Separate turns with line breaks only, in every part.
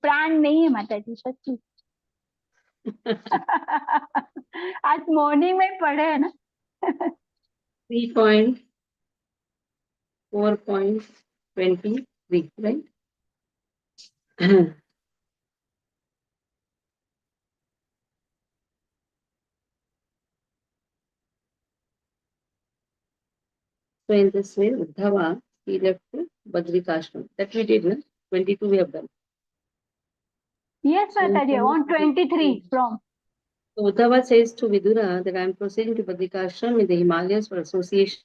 प्राण नहीं है माता जी, सच्ची। आज मॉर्निंग में पढ़े है ना।
3.4.23, right? So in this way, Uddhava, he left Badrikashram. That we did, na? 22 we have done.
Yes, माता जी, on 23 from.
So Uddhava says to Vidura that I am proceeding to Badrikashram in the Himalayas for association,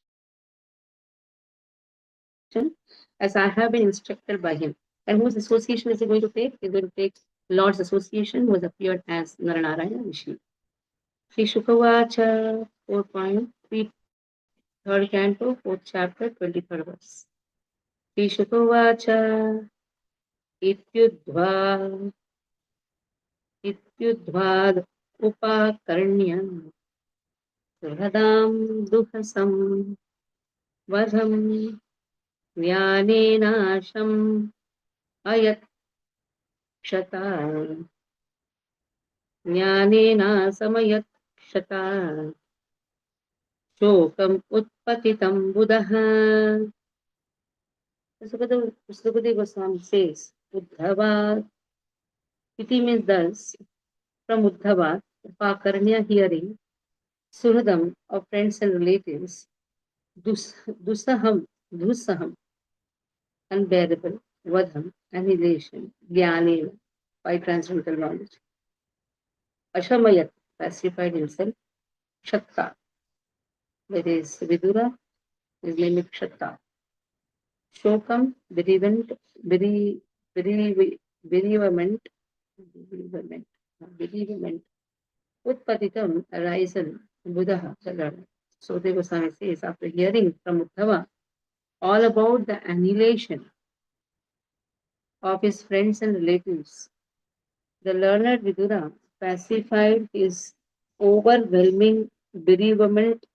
as I have been instructed by him. And whose association is he going to take? He is going to take Lord's association, who has appeared as Naranarayana Rishi. Sri Shukavacha 4.3, third canto, 4th chapter, 23rd verse. Sri Shukavacha ityudva upakarnya Surhadam duhasam vadham Vyanenasham ayat kshata Vyanena samayat kshata Shokam utpatitam buddha. Sukadeva Goswami says, Uddhava, iti means thus, from Uddhava, Upakarnya hearing, Suhradam of friends and relatives, Dusaham, unbearable, Vadham, annihilation, Jnanena, by transcendental knowledge. Ashamayat, pacified himself, Kshatta, that is Vidura, his name is Kshatta. Shokam, bereavement, bereavement, Utpatitam, arisen, Buddha, the Lord. So the Goswami says, after hearing from Uddhava all about the annihilation of his friends and relatives, the learned Vidura pacified his overwhelming bereavement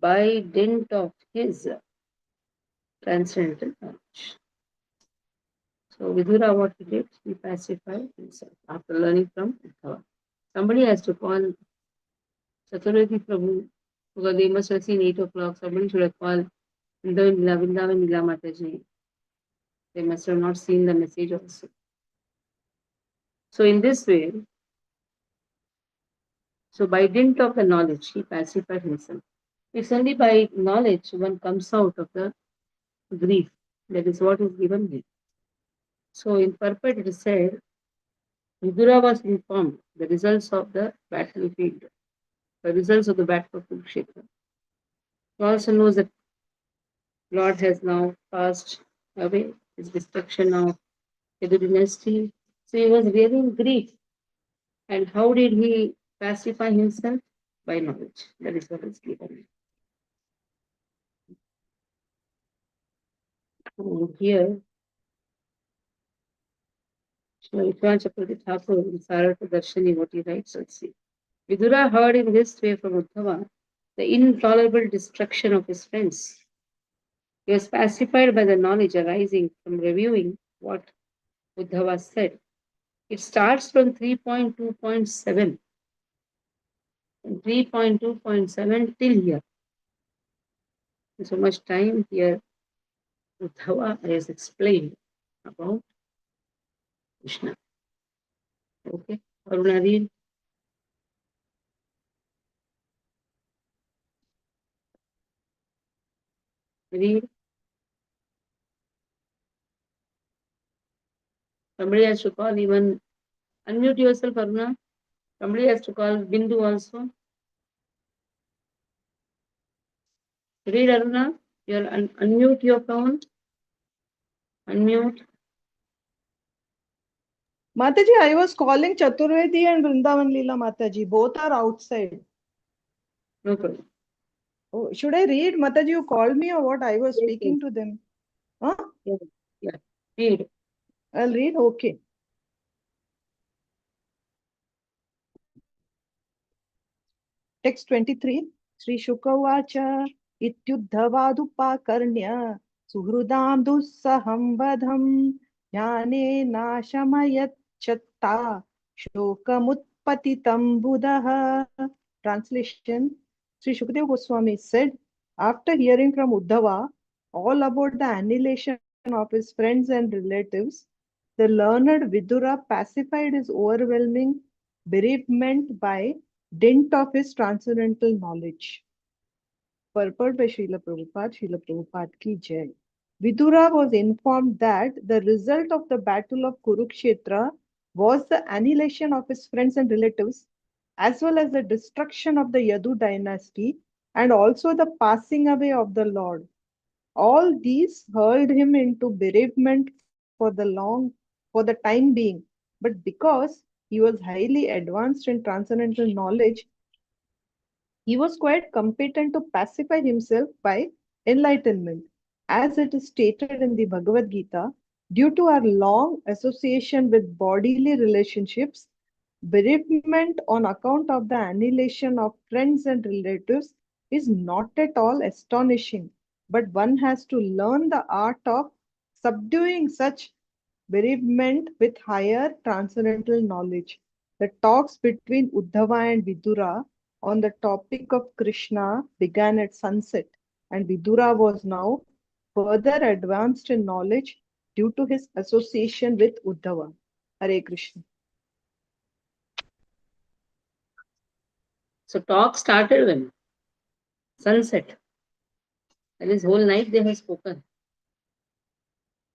by dint of his transcendental knowledge. So Vidura, what he did, he pacified himself after learning from Uddhava. Somebody has to call Chaturvedi Prabhu, because they must have seen 8 o'clock. Somebody should have called Vrindavan Nila Mataji. They must have not seen the message also. So in this way, so by dint of the knowledge, he pacified himself. It's only by knowledge one comes out of the grief. That is what is given here. So in purport it is said, Vidura was informed the results of the battlefield, the results of the battle of Kurukshetra. He also knows that Lord has now passed away, his destruction of the dynasty. So he was really in grief. And how did he pacify himself? By knowledge. That is what is given. Here, Vishwan Chakravarti Thakur in Sarata Darshani, what he writes, let's see. Vidura heard in this way from Uddhava the intolerable destruction of his friends. He was pacified by the knowledge arising from reviewing what Uddhava said. It starts from 3.2.7. 3.2.7 till here. So much time here Uddhava has explained about Krishna. Okay, Aruna, read. Read. Somebody has to call, even unmute yourself, Aruna. Somebody has to call Bindu also. Read, Aruna. You'll unmute your phone. Unmute.
Mataji, I was calling Chaturvedi and Vrindavan Leela Mataji. Both are outside.
No problem.
Oh, should I read? Mataji, you called me or what? I was speaking to them. Huh?
Yeah. Read.
I'll read. Okay. Text 23. Sri Shukavacha ityuddhavadupakarnya suhrudam dussaham vadham jnane nashamayat chatta shokamutpatitam buddha. Translation: Sri Shukadeva Goswami said, after hearing from Uddhava all about the annihilation of his friends and relatives, the learned Vidura pacified his overwhelming bereavement by dint of his transcendental knowledge. Purport by Srila Prabhupada ki jai. Vidura was informed that the result of the battle of Kurukshetra was the annihilation of his friends and relatives, as well as the destruction of the Yadu dynasty, and also the passing away of the Lord. All these hurled him into bereavement for the time being. But because he was highly advanced in transcendental knowledge, he was quite competent to pacify himself by enlightenment. As it is stated in the Bhagavad Gita, due to our long association with bodily relationships, bereavement on account of the annihilation of friends and relatives is not at all astonishing, but one has to learn the art of subduing such bereavement with higher transcendental knowledge. The talks between Uddhava and Vidura on the topic of Krishna began at sunset, and Vidura was now further advanced in knowledge due to his association with Uddhava. Hare Krishna.
So talk started when? Sunset. That is whole night they have spoken.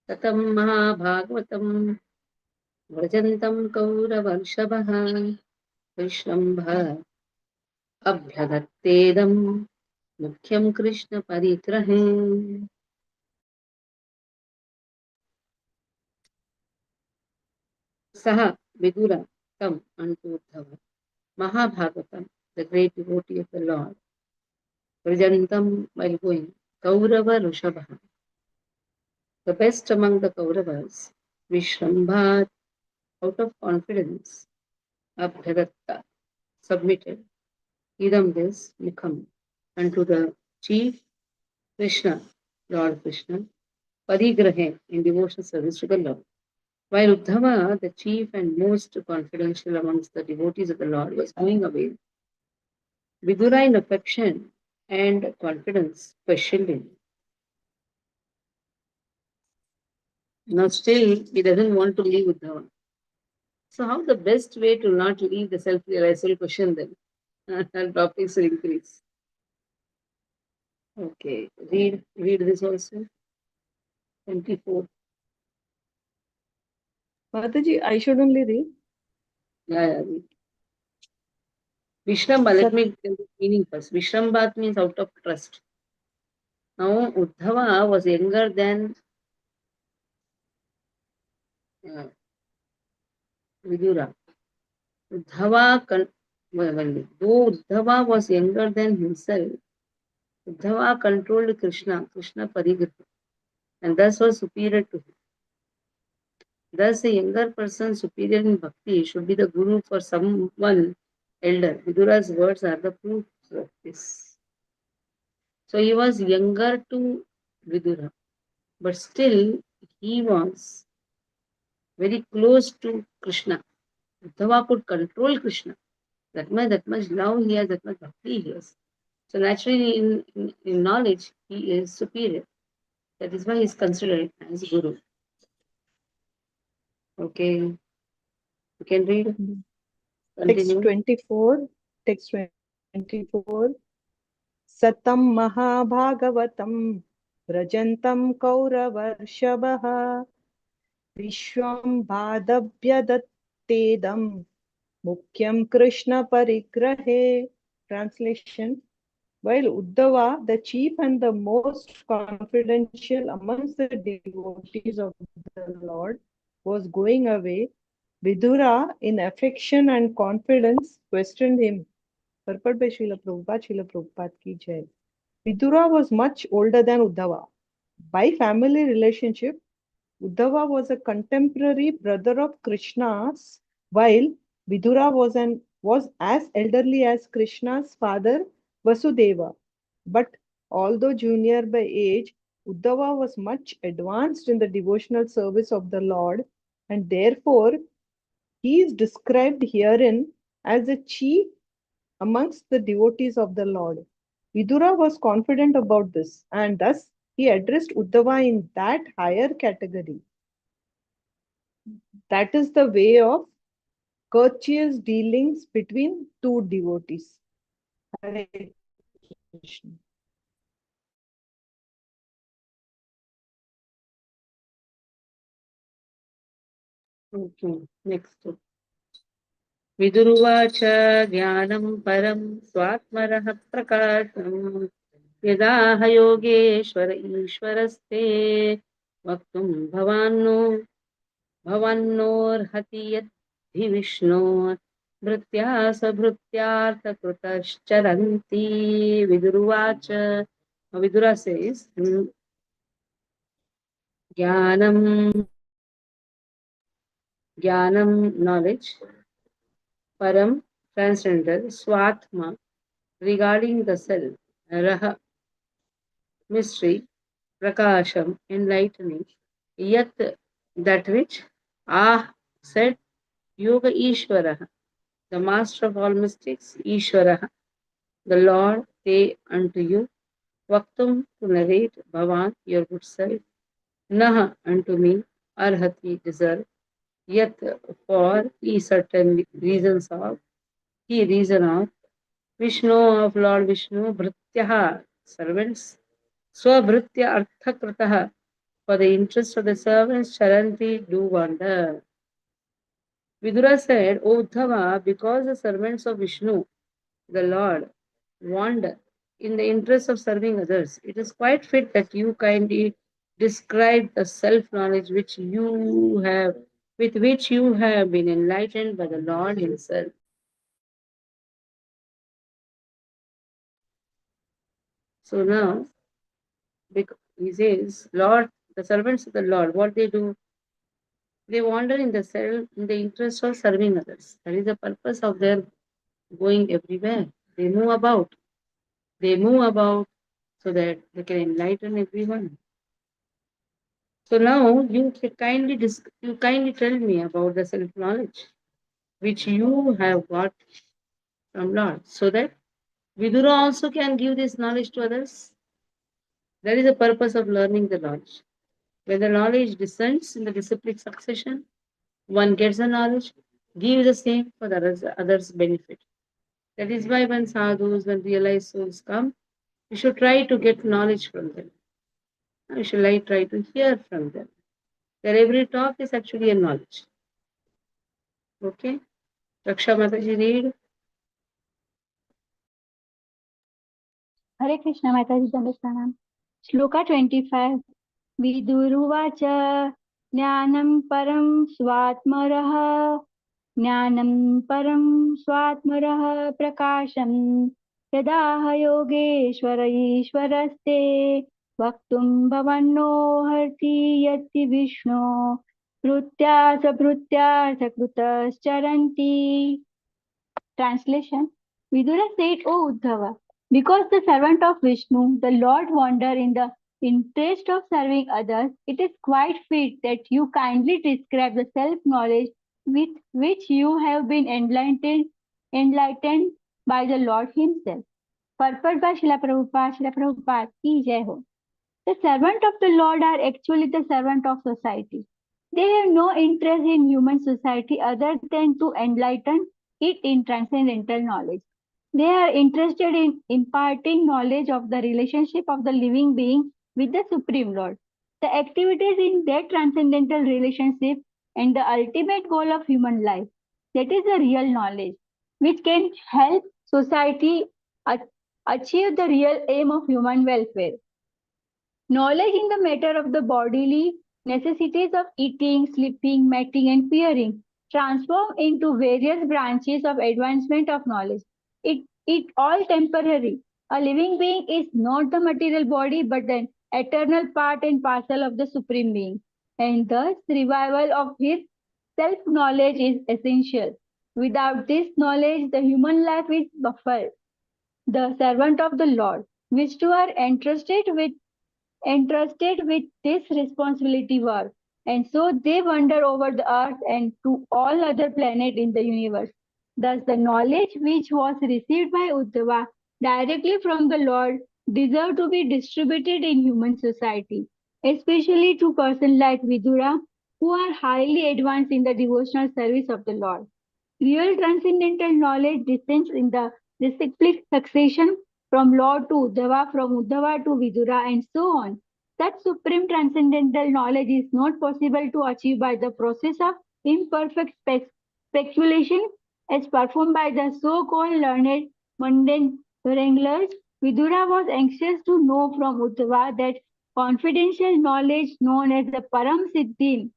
Tatam Mahabhagavatam Vrajantam Kauravarshavaha Vishrambha Abhyagatedam Mukhyam Krishna Parigrahe. Saha Vidura come unto Uddhava. Mahabhagavatam, the great devotee of the Lord, Vrajantam while going, Kaurava Rushabha, the best among the Kauravas, Vishrambhat, out of confidence, Abhyadatta, submitted, Idam this, Mukham, unto the chief Krishna, Lord Krishna, Parigrahe, in devotional service to the Lord. While Uddhava, the chief and most confidential amongst the devotees of the Lord, was going away, Vidura in affection and confidence questioned him. Now still he doesn't want to leave Uddhava. So how the best way to not leave the self-realization question then? Our topics will increase. Okay, read this also. 24.
Mataji, I should only read.
Yeah. Vishramba, let me tell the meaning first. Vishrambhat means out of trust. Now Uddhava was younger than Vidura. Though Uddhava was younger than himself, Uddhava controlled Krishna Parigraha, and thus was superior to him. Thus, a younger person superior in bhakti should be the guru for someone elder. Vidura's words are the proof of this. So he was younger to Vidura, but still he was very close to Krishna. Uddhava could control Krishna. That much love he has, that much bhakti he has. So naturally, in knowledge, he is superior. That is why he is considered as guru. Okay, you can read.
Text
Continue.
24. Text 24. Satam Mahabhagavatam Vrajantam Kauravarshavaha Vishwam Bhadabhyadattedam Mukhyam Krishna Parigrahe. Translation: while Uddhava, the chief and the most confidential amongst the devotees of the Lord, was going away, Vidura, in affection and confidence, questioned him. Purport by Srila Prabhupada ki jai. Vidura was much older than Uddhava. By family relationship, Uddhava was a contemporary brother of Krishna's, while Vidura was as elderly as Krishna's father Vasudeva. But although junior by age, Uddhava was much advanced in the devotional service of the Lord, and therefore He is described herein as a chief amongst the devotees of the Lord. Vidura was confident about this, and thus he addressed Uddhava in that higher category. That is the way of courteous dealings between two devotees. Hare Krishna.
Okay, next. विदुरुवाच ज्ञानं परं स्वात्मरः प्रकाशम् यदाह योगेश्वर ईश्वरस्ते वक्तुं भवन्नोर्हति यद्धि विष्णो भृत्या स्वभृत्यार्थकृतश्चरन्ति विदुरुवाच Vidura says Jnanam knowledge, Param transcendental, Swatma regarding the self, Raha mystery, Prakasham enlightening, Yat that which, Ah said Yoga Ishvara, the master of all mystics, Ishvara, the Lord, they unto you, Vaktum to narrate, Bhavan, your good self, Naha unto me, Arhati deserve, Yet for he certain reasons of, he reason of, Vishnu of Lord Vishnu, Bhrityaha, servants, Swabhritya Arthakrataha, for the interest of the servants, Charanti do wonder. Vidura said, O Uddhava, because the servants of Vishnu, the Lord, wander in the interest of serving others, it is quite fit that you kindly describe the self-knowledge with which you have been enlightened by the Lord Himself. So now, he says, Lord, the servants of the Lord, what they do, they wander in the interest of serving others. That is the purpose of their going everywhere. They move about. They move about so that they can enlighten everyone. So now you kindly tell me about the self-knowledge which you have got from Lord, so that Vidura also can give this knowledge to others. That is the purpose of learning the knowledge. When the knowledge descends in the disciplic succession, one gets the knowledge, gives the same for the others' benefit. That is why when sadhus, when realized souls come, we should try to get knowledge from them. We should try to hear from them. That every talk is actually a knowledge. Okay? Raksha Mataji read.
Hare Krishna, Mataji Pranam. Shloka 25. Viduruvacha Jnanam Param Swatmarah Jnanam Param Swatmarah Prakasham Yadaha Yogeshwara Ishwaraste Vaktum Bhavanno Harti Yati Vishnu Prutya Saprutya Sakrutas Charanti. Translation. Vidura said, O Uddhava, because the servant of Vishnu, the Lord, wander in the interest of serving others, it is quite fit that you kindly describe the self-knowledge with which you have been enlightened by the Lord Himself. Purport by Srila Prabhupada ki jai ho. The servant of the Lord are actually the servant of society. They have no interest in human society other than to enlighten it in transcendental knowledge. They are interested in imparting knowledge of the relationship of the living being with the Supreme Lord. The activities in that transcendental relationship and the ultimate goal of human life. That is the real knowledge, which can help society achieve the real aim of human welfare. Knowledge in the matter of the bodily necessities of eating, sleeping, mating, and fearing transform into various branches of advancement of knowledge. It all temporary. A living being is not the material body but an eternal part and parcel of the Supreme Being. And thus, revival of his self-knowledge is essential. Without this knowledge, the human life is baffled. The servant of the Lord, which to are entrusted with this responsibility work. and so they wander over the earth and to all other planets in the universe. Thus, the knowledge which was received by Uddhava directly from the Lord deserved to be distributed in human society, especially to persons like Vidura, who are highly advanced in the devotional service of the Lord. Real transcendental knowledge descends in the cyclic succession from Lord to Uddhava, from Uddhava to Vidura, and so on. Such supreme transcendental knowledge is not possible to achieve by the process of imperfect speculation as performed by the so-called learned mundane wranglers. Vidura was anxious to know from Uddhava that confidential knowledge known as the Param Siddhi,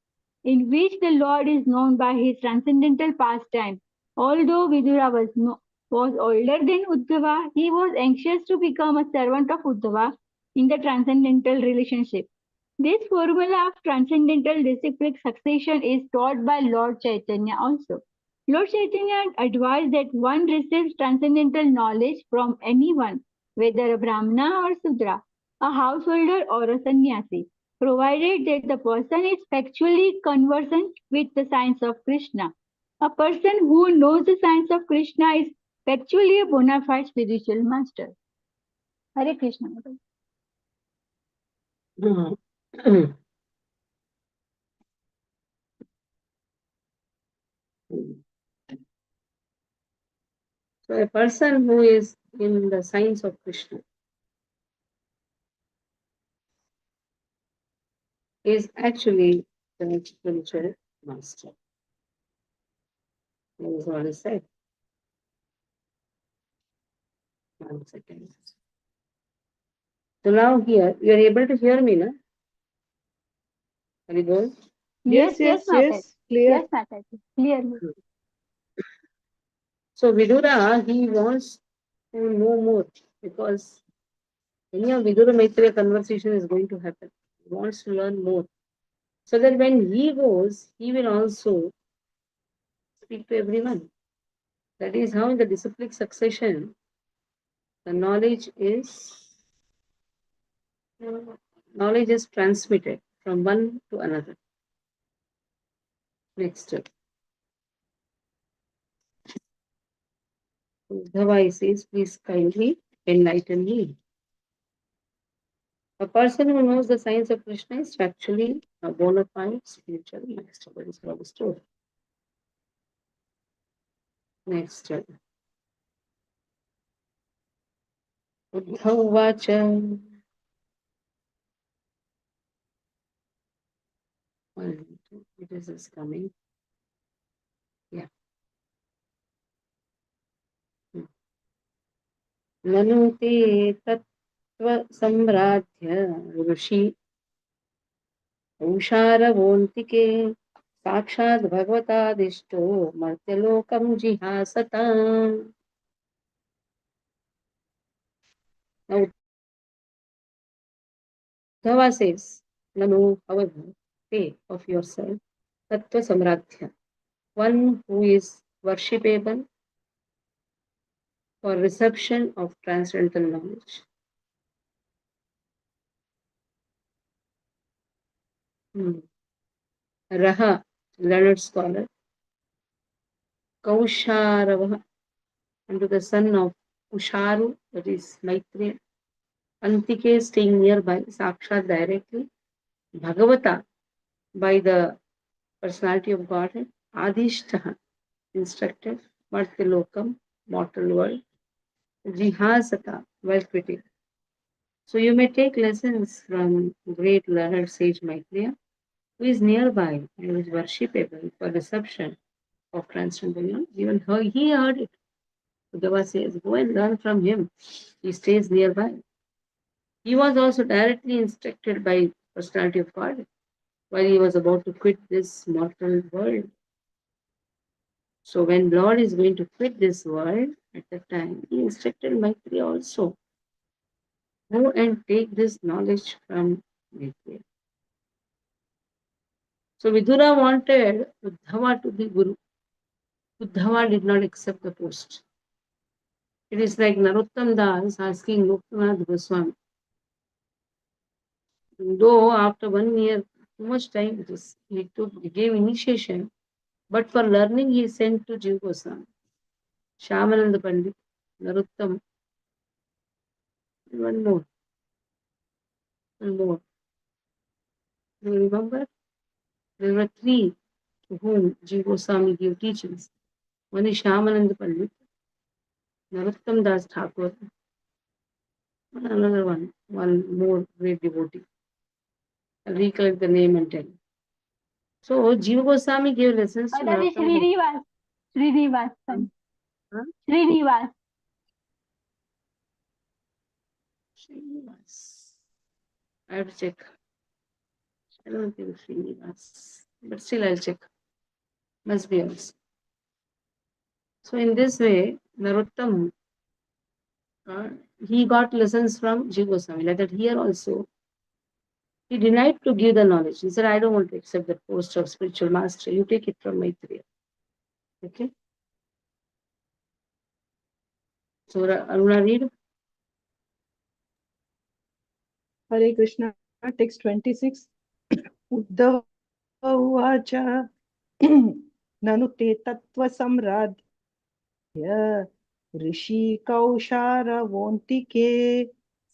in which the Lord is known by his transcendental pastime. Although Vidura was older than Uddhava, he was anxious to become a servant of Uddhava in the transcendental relationship. This formula of transcendental disciplic succession is taught by Lord Chaitanya also. Lord Chaitanya advised that one receives transcendental knowledge from anyone, whether a Brahmana or Sudra, a householder or a sannyasi, provided that the person is factually conversant with the science of Krishna. A person who knows the science of Krishna is factually a bona fide spiritual master. Hare Krishna. Madam.
So a person who is in the science of Krishna is actually the spiritual master. That is what is said. 1 second. So now here, you are able to hear me, na? Very good.
Yes, yes,
Mataji.
yes, clear.
Yes, Mataji. Clearly.
So Vidura, he wants to know more because any of Vidura Maitreya conversation is going to happen. He wants to learn more. So that when he goes, he will also speak to everyone. That is how in the disciplic succession, the knowledge is transmitted from one to another. Next step. Uddhava says, please kindly enlighten me. A person who knows the science of Krishna is actually a bona fide spiritual master. That is what is told. Next step. Uddhavacha. It is coming. Yeah. ननु ते तत्त्वसम्राध्य ऋषि औषारवोन्तिके साक्षात् भगवतादिष्टो मर्त्यलोकं जिहासताम्. Now Uddhava says, Nanu, however, say of yourself, Tattva Samradhya, one who is worshipable for reception of transcendental knowledge. Raha, learned scholar, Kausharava, unto the son of Usharu, that is Maitreya, Antike staying nearby, Sakshat directly, Bhagavata, by the personality of Godhead, Adhishtaha, instructed, Martilokam, mortal world, Jihasata, while quitting. So you may take lessons from great learned sage Maitreya, who is nearby and who is worshipable for reception of transcendental. Even he heard it. Uddhava says, go and learn from him. He stays nearby. He was also directly instructed by personality of God while he was about to quit this mortal world. So when Lord is going to quit this world, at that time, he instructed Maitreya also. Go and take this knowledge from Maitreya. So Vidura wanted Uddhava to be Guru. Uddhava did not accept the post. It is like Narottam Das asking Loknath Goswami. Though after 1 year Too much time it is. He gave initiation, but for learning he sent to Jiva Goswami, Shyamananda Pandit, Narottam, and one more. Do you remember? There were three to whom Jiva Goswami gave teachings. One is Shyamananda Pandit, Narottam Das Thakur, and another one more great devotee. I'll recollect the name and tell. So Jiva Goswami gave lessons to
That is
Narottam.
Srinivas.
Huh?
Srinivas.
Srinivas. I have to check. I don't think Srinivas, but still I'll check. Must be else. So in this way, Narottam, he got lessons from Jiva Goswami. Like that here also, he denied to give the knowledge. He said, I don't want to accept the post of spiritual master. You take it from Maitreya. Okay? So Aruna, read.
Hare Krishna, text 26. Uddhava uvacha nanu te tattva samradhya rishi kaushara vontike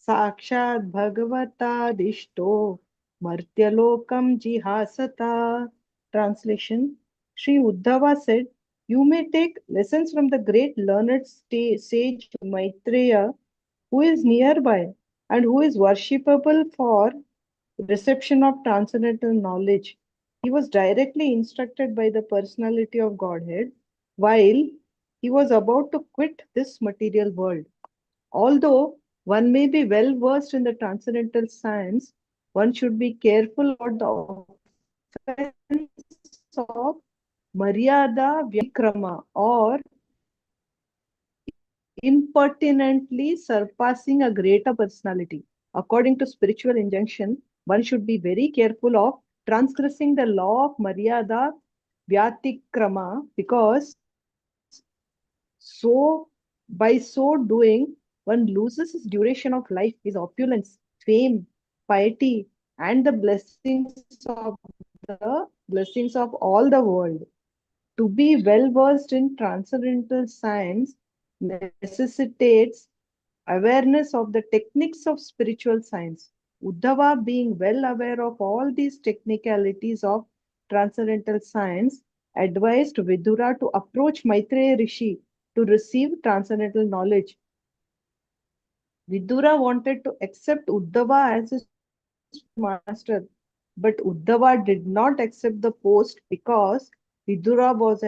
sakshat bhagavatadishto martyalokam jihasata. Translation. Sri Uddhava said, you may take lessons from the great learned sage Maitreya, who is nearby and who is worshipable for reception of transcendental knowledge. He was directly instructed by the personality of Godhead while he was about to quit this material world. Although one may be well versed in the transcendental science, one should be careful about the offense of Maryada Vyakrama or impertinently surpassing a greater personality. According to spiritual injunction, one should be very careful of transgressing the law of Maryada Vyatikrama because by so doing, one loses his duration of life, his opulence, fame, piety, and the blessings of all the world. To be well versed in transcendental science necessitates awareness of the techniques of spiritual science. Uddhava, being well aware of all these technicalities of transcendental science, advised Vidura to approach Maitreya Rishi to receive transcendental knowledge. Vidura wanted to accept Uddhava as his master, but Uddhava did not accept the post because Vidura was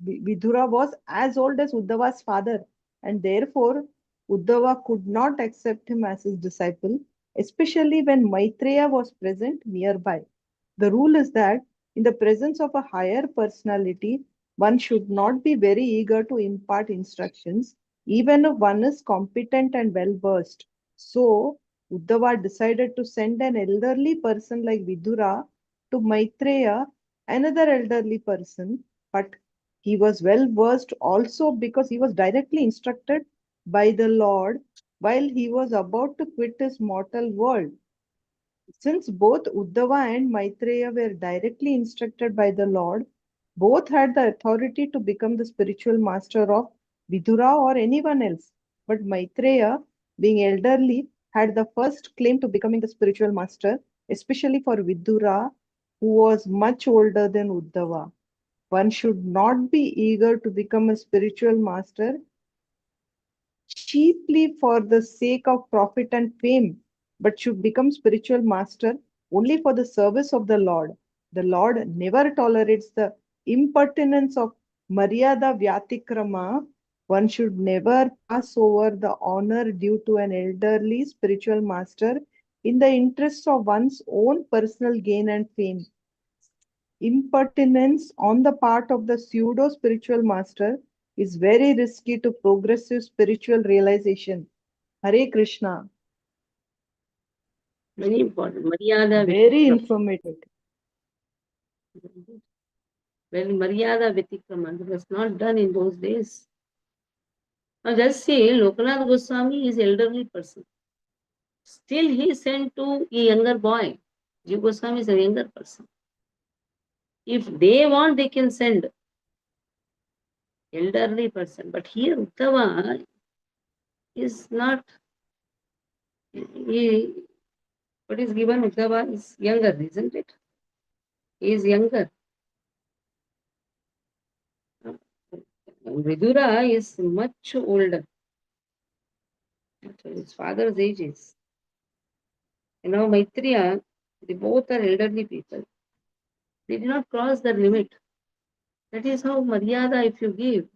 Vidura was as old as Uddhava's father, and therefore Uddhava could not accept him as his disciple, especially when Maitreya was present nearby. The rule is that in the presence of a higher personality, one should not be very eager to impart instructions, even if one is competent and well versed. So, Uddhava decided to send an elderly person like Vidura to Maitreya, another elderly person, but he was well versed also because he was directly instructed by the Lord while he was about to quit his mortal world. Since both Uddhava and Maitreya were directly instructed by the Lord, both had the authority to become the spiritual master of Vidura or anyone else. But Maitreya, being elderly, had the first claim to becoming the spiritual master, especially for Vidura, who was much older than Uddhava. One should not be eager to become a spiritual master cheaply for the sake of profit and fame, but should become spiritual master only for the service of the Lord. The Lord never tolerates the impertinence of Maryada Vyatikrama. One should never pass over the honor due to an elderly spiritual master in the interests of one's own personal gain and fame. Impertinence on the part of the pseudo spiritual master is very risky to progressive spiritual realization. Hare Krishna.
Very important. Maryada
Very
Vitikrama.
informative.
Well, Maryada Vitikrama, it was not done in those days. Now just say Lokanath Goswami is elderly person. Still he sent to a younger boy. Jiva Goswami is a younger person. If they want, they can send elderly person. But here Uddhava is not, he, what is given Uddhava is younger, isn't it? He is younger. Vidura is much older. His father's age is. And now Maitreya, they both are elderly people. They did not cross the limit. That is how Maryada, if you give,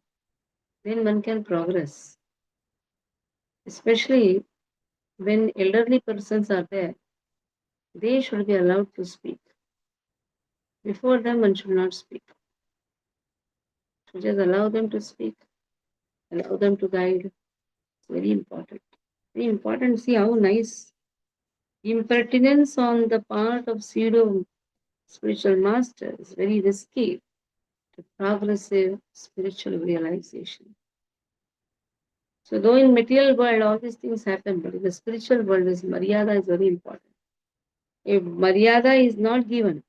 then one can progress. Especially when elderly persons are there, they should be allowed to speak. Before them, one should not speak. So just allow them to speak, allow them to guide. It's very important. Very important. See how nice impertinence on the part of pseudo spiritual master is very risky to progressive spiritual realization. So though in material world all these things happen, but in the spiritual world, this Maryada is very important. If Maryada is not given,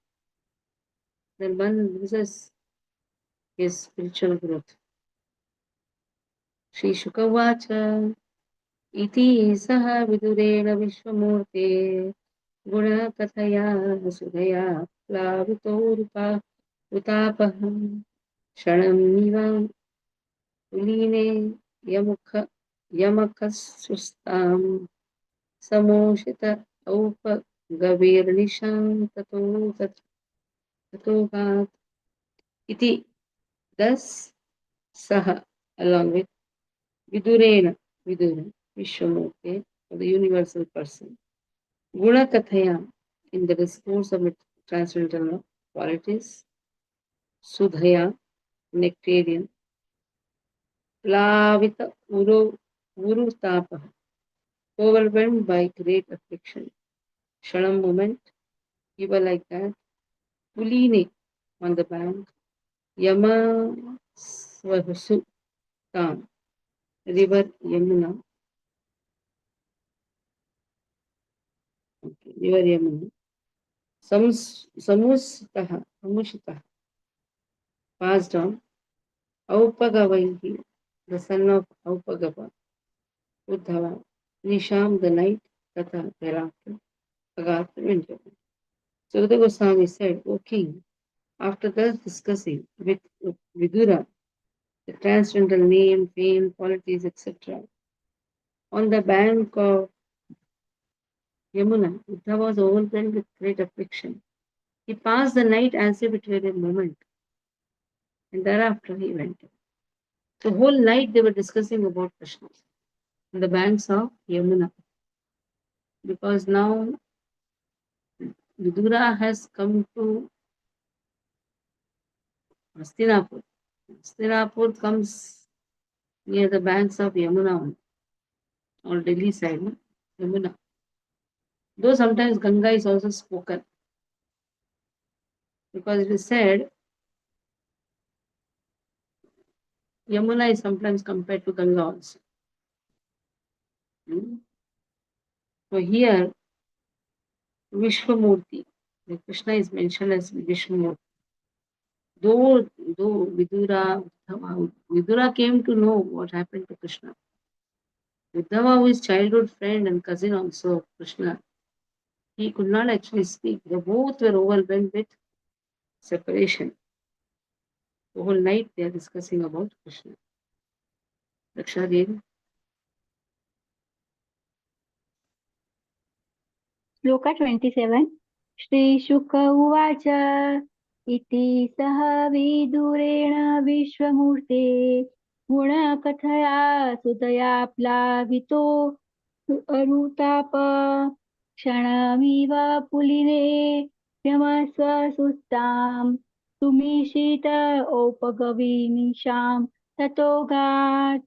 then one loses his spiritual growth. Shri Shukavacha iti saha vidurena vishwamurte guna kathaya sudaya plavito utapaham shanam nivam uline yamakassustam samoshita औपगवेर्निशां ततो गात् iti. Thus, Saha, along with Vidurena, Vishwamurti, or the universal person, Guna Kathaya, in the discourse of its transcendental qualities, Sudhaya, nectarian, Plavita Uru Tapa, overwhelmed by great affliction, Shanam moment, even like that, Puline, on the bank, Yama Swasu Tam, river Yamuna, river Yamuna, Samushitah, passed on, Aupagavaihi, the son of Aupagava, Uddhava, Nisham, the night, Tatha, thereafter, Agatha, winter. So the Goswami said, O king, after thus discussing with Vidura, the transcendental name, fame, qualities, etc., on the bank of Yamuna, Uddhava was overwhelmed with great affliction. He passed the night as if it were a moment, and thereafter he went. The whole night they were discussing about Krishna on the banks of Yamuna, because now Vidura has come to Hastinapur. Hastinapur comes near the banks of Yamuna or Delhi side, no? Yamuna. Though sometimes Ganga is also spoken, because it is said Yamuna is sometimes compared to Ganga also. So here, Vishwamurti, the Krishna is mentioned as Vishwamurti. Though Vidura came to know what happened to Krishna. Uddhava, who is childhood friend and cousin also of Krishna, he could not actually speak. They both were overwhelmed with separation. The whole night they are discussing about Krishna. Raksha Devi.
श्लोक 27 श्रीशुक उवाच इति सह विदुरेण विश्वमूर्ते गुणकथया सुतया प्लावितो अरुताप क्षणमिव पुलिने यमस्वसुस्तां तुमीशित औपगवीनिशां ततो गात्.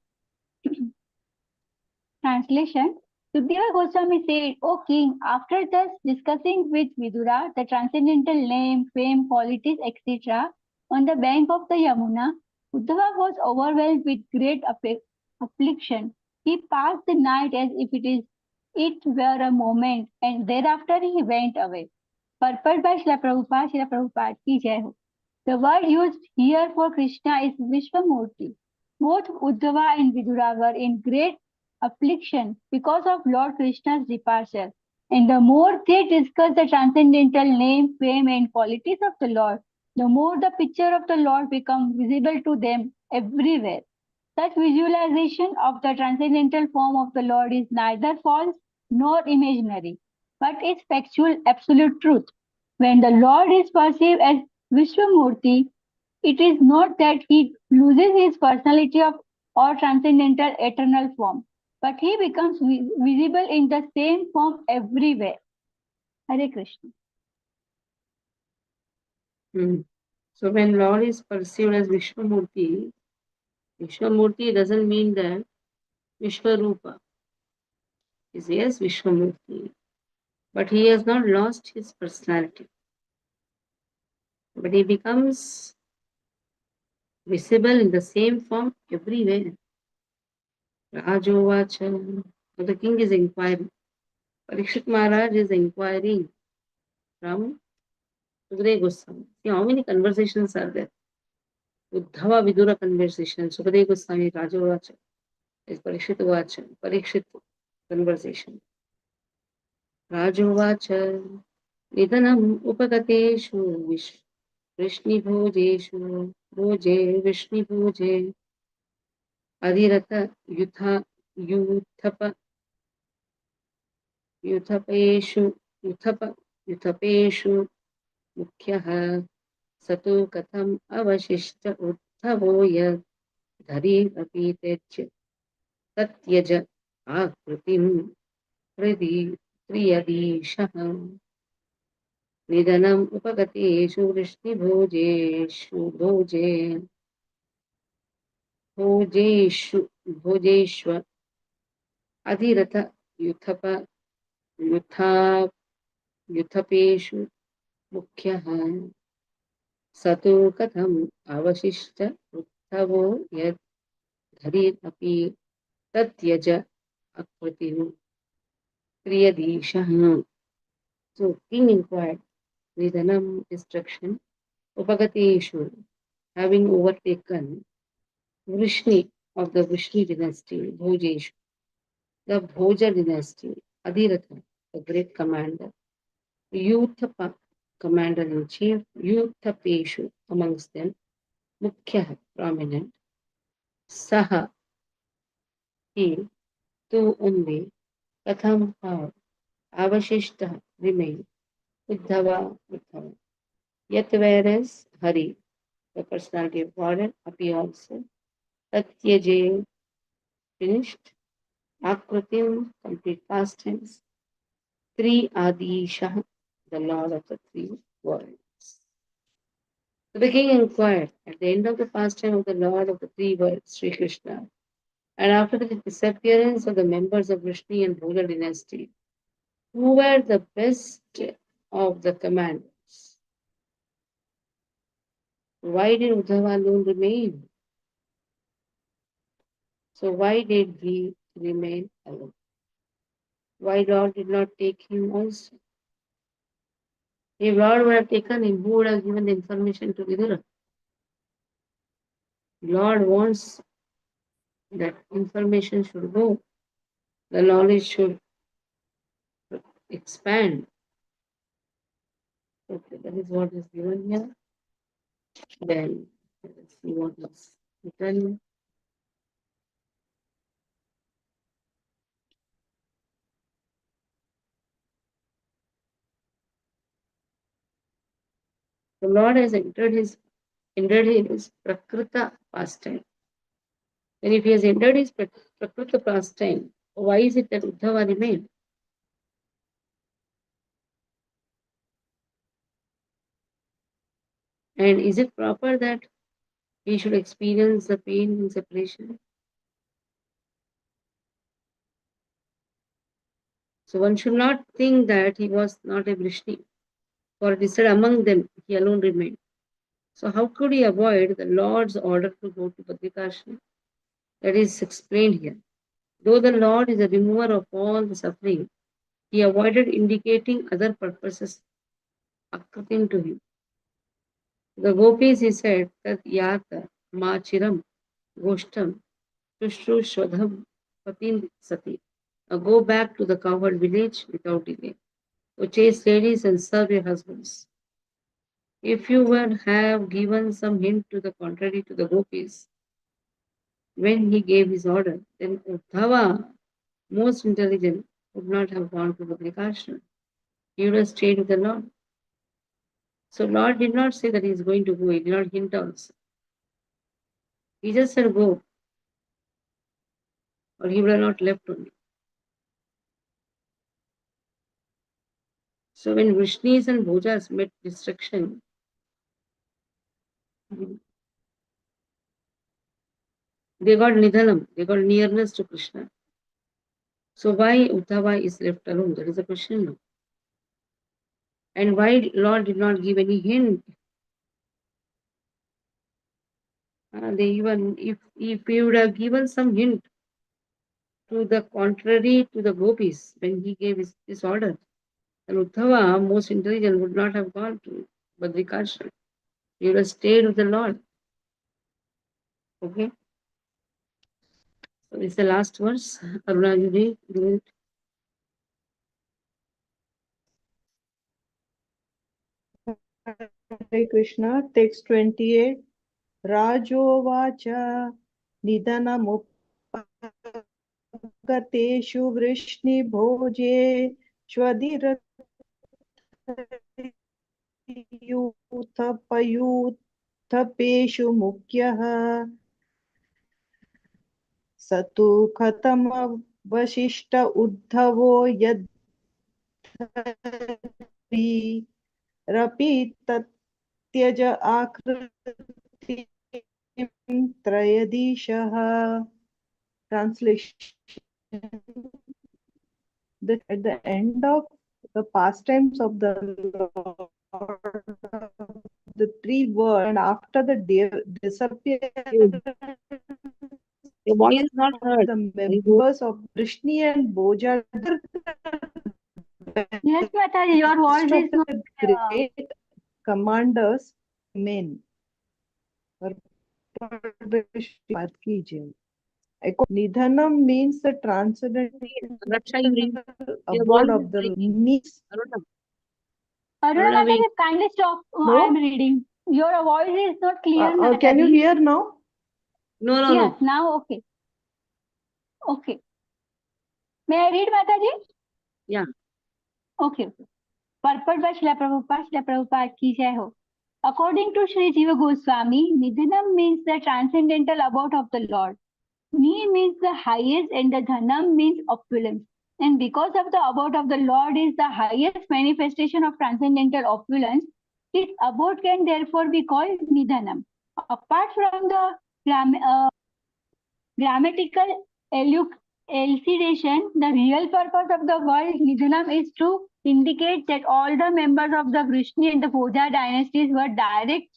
Translation. Sukadeva Goswami said, O king, after thus discussing with Vidura the transcendental name, fame, qualities, etc., on the bank of the Yamuna, Uddhava was overwhelmed with great affliction. He passed the night as if it were a moment, and thereafter he went away. Purport by Srila Prabhupada ki jai ho. The word used here for Krishna is Vishwamurti. Both Uddhava and Vidura were in great affliction because of Lord Krishna's departure. And the more they discuss the transcendental name, fame, and qualities of the Lord, the more the picture of the Lord becomes visible to them everywhere. Such visualization of the transcendental form of the Lord is neither false nor imaginary, but is factual, absolute truth. When the Lord is perceived as Vishwamurti, it is not that he loses his personality of or transcendental eternal form, but he becomes visible in the same form everywhere. Hare Krishna.
So when Lord is perceived as Vishwamurti, Vishwamurti doesn't mean that Vishwarupa is yes Vishwamurti, but he has not lost his personality. But he becomes visible in the same form everywhere. Rajovacha. So the king is inquiring. Parikshit Maharaj is inquiring from Sukadeva Goswami. See how many conversations are there? Uddhava Vidura conversation, Sukadeva Goswami, Rajovacha, is Parikshit Vacha, Parikshit conversation. Rajovacha, Nidanam Upagatesu Vishni Bhoje, Adhirata Yuthapeshu, Yuthapeshu, Mukhyaha, Satu Katham Avashishta Uddhavo Yad Dhari Api Tejya Tatyaja Akritim Priyadishaha Nidanam Upagatesu Vrishni Bhojeshwa Adhirata Yuthapeshu Mukhyaha Satu Katham Avashishta Uddhavo Yad Dhari Api Tatyaja Akritim Priyadishaha. So king inquired, Nidanam destruction, Upagateshu, having overtaken Vrishni of the Vrishni dynasty, Bhojeshu, the Bhoja dynasty, Adhiratha, the great commander, Yuthapa, commander in chief, Yuthapeshu, amongst them, Mukhya, prominent, Saha, he, two only, Katham, how, Avashishta, remain, Uddhava. Yet whereas Hari, the personality of God, Api also, Tatyaje, finished, Akritim, complete past tense, Tri Adi Shah, the Lord of the three worlds. So the king inquired at the end of the pastime of the Lord of the three worlds, Sri Krishna, and after the disappearance of the members of Vrishni and Bhoja dynasty, who were the best of the commanders? Why did Uddhava alone remain? So why did he remain alone? Why Lord did not take him also? If Lord would have taken him, who would have given the information to Vidura? Lord wants that information should go, the knowledge should expand. Okay, that is what is given here. Then let's see what is written. The Lord has entered his Prakrita pastime. And if he has entered his Prakrita pastime, why is it that Uddhava remained? And is it proper that he should experience the pain in separation? So one should not think that he was not a Vrishni, for it is said among them he alone remained. So how could he avoid the Lord's order to go to Badrikashram? That is explained here. Though the Lord is a remover of all the suffering, he avoided indicating other purposes akritim to him. The gopis, he said, tat yata ma chiram goshtam tushrushwadham patin sati. Now go back to the cowherd village without delay. So chase ladies and serve your husbands. If you would have given some hint to the contrary to the gopis when he gave his order, then Uddhava, most intelligent, would not have gone to the Badrikashram. He would have stayed with the Lord. So Lord did not say that he is going to go. He did not hint also. He just said go, or he would have not left only. So when Vrishnis and Bhojas met destruction, they got Nidhanam, they got nearness to Krishna. So why Uddhava is left alone? That is the question now. And why Lord did not give any hint? They even if he would have given some hint to the contrary to the gopis when he gave his order, then Uddhava, most intelligent, would not have gone to Badrikashram. He would have stayed with the Lord. Okay. So this is the last verse. Aruna, you read it.
Hare Krishna, text 28. Rajovacha nidanamupagateषु वृष्णिभोजे स्वधिरथपयूथपेषु मुख्यः स तु कथमवशिष्ट उद्धवो यद्रपि तत्यज आकृतिं त्रयदिशः. Translation. At the end of the pastimes of the Lord, the three words, and after the disappearance
Your voice is not
of
heard.
the members of Vrishni and Bhoja,
Yes, Mataji, your voice
rest of
is not
the great commanders remain. Nidhanam means the transcendental
Raksha, you read. Your
abode
voice
of
is
the
breaking.
means.
Aruna,
Aruna
Aruna, wait.
Mataji, kindly stop.
No?
I am reading. Your voice is not clear,
Can you
Mataji.
hear now?
No, no,
Yes,
no.
now okay. Okay. May I read, Mataji?
Yeah.
Okay. Purport by Srila Prabhupada ki jai ho. According to Sri Jiva Goswami, Nidhanam means the transcendental abode of the Lord. Ni means the highest and the Dhanam means opulence. And because of the abode of the Lord is the highest manifestation of transcendental opulence, his abode can therefore be called Nidhanam. Apart from the grammatical elucidation, the real purpose of the word Nidhanam is to indicate that all the members of the Vrishni and the Bhoja dynasties were direct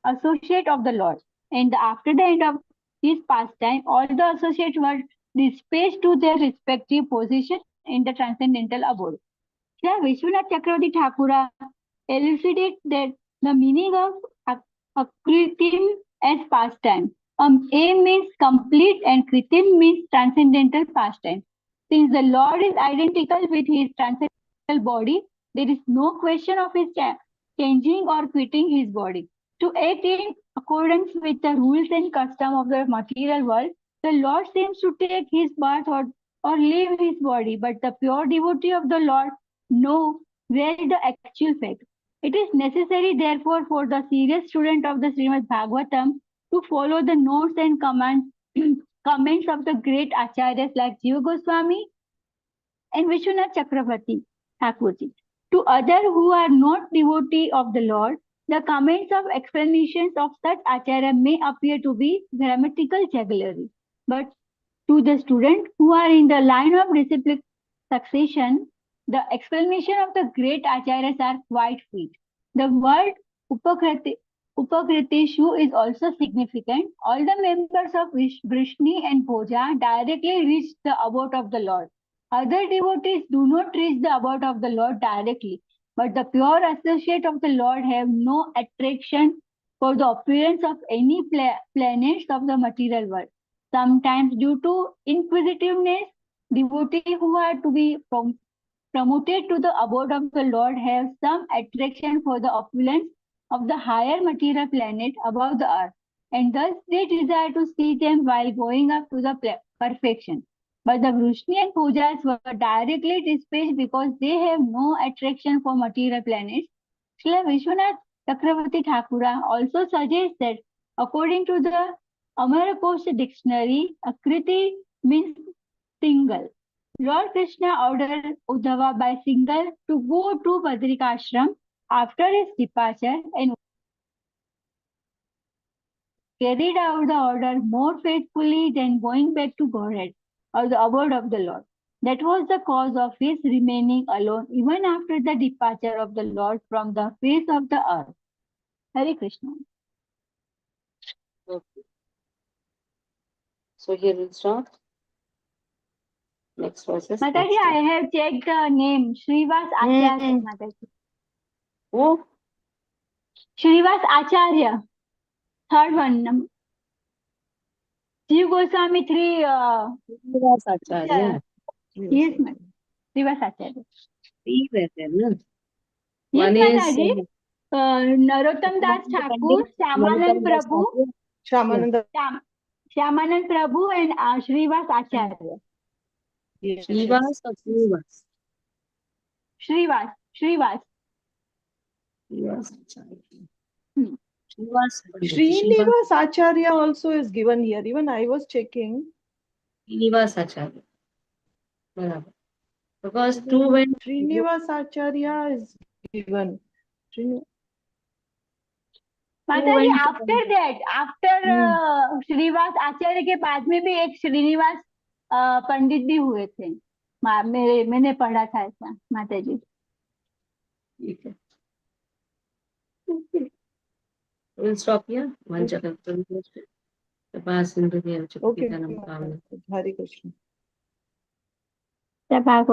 associates of the Lord. And after the end of his pastime, all the associates were dispatched to their respective positions in the transcendental abode. Sir Vishwanath Chakravarti Thakura elucidate that the meaning of akritim as pastime. A means complete and kritim means transcendental pastime. Since the Lord is identical with his transcendental body, there is no question of his changing or quitting his body. To act in accordance with the rules and custom of the material world, the Lord seems to take his birth or leave his body, but the pure devotee of the Lord know where is the actual fact. It is necessary, therefore, for the serious student of the Srimad Bhagavatam to follow the notes and comments of the great acharyas like Jiva Goswami and Vishwanath Chakravarti Thakurji. To others who are not devotee of the Lord, the comments of explanations of such acharya may appear to be grammatical jugglery. But to the student who are in the line of disciplic succession, the explanation of the great acharyas are quite sweet. The word Upakriteshu is also significant. All the members of Vrishni and Bhoja directly reach the abode of the Lord. Other devotees do not reach the abode of the Lord directly, but the pure associate of the Lord have no attraction for the opulence of any planets of the material world. Sometimes, due to inquisitiveness, devotees who are to be promoted to the abode of the Lord have some attraction for the opulence of the higher material planet above the earth, and thus they desire to see them while going up to the perfection. But the Vrishnian Pujas were directly dispatched because they have no attraction for material planets. Srila Vishwanath Chakravarti Thakura also suggests that according to the Amarkosha dictionary, Akriti means single. Lord Krishna ordered Uddhava by single to go to Badrikashram after his departure and carried out the order more faithfully than going back to Godhead or the abode of the Lord. That was the cause of his remaining alone even after the departure of the Lord from the face of the earth. Hare Krishna.
Okay. So here we'll stop. Next verses.
Mataji, I have checked the name Srivas Acharya. Mataji.
Who?
Srivas Acharya. Third one. Jiv Goswami 3.
Srivas Acharya.
Yes, madam. Srivas Acharya.
Three were there, no?
Yes,
One is
Mataji. Narottam Das Thakur, Shyamanand Prabhu,
Shamananda.
Shyamanand Prabhu and Srivas Acharya.
Yes,
Srivas or Srivas?
Srivas.
Srivas Acharya. Srivas.
Srinivas Acharya also is given here. Even I was checking.
Srinivas Acharya. Barabar. Because two went.
Srinivas Acharya is given.
माताजी after that after Srinivas आचार्य के बाद में भी एक श्रीनिवास पंडित भी हुए थे मैंने पढ़ा था ऐसा माताजी.
ठीक है. We'll stop here. One chapter. The past in the
Okay.
Hare Krishna.
Prabha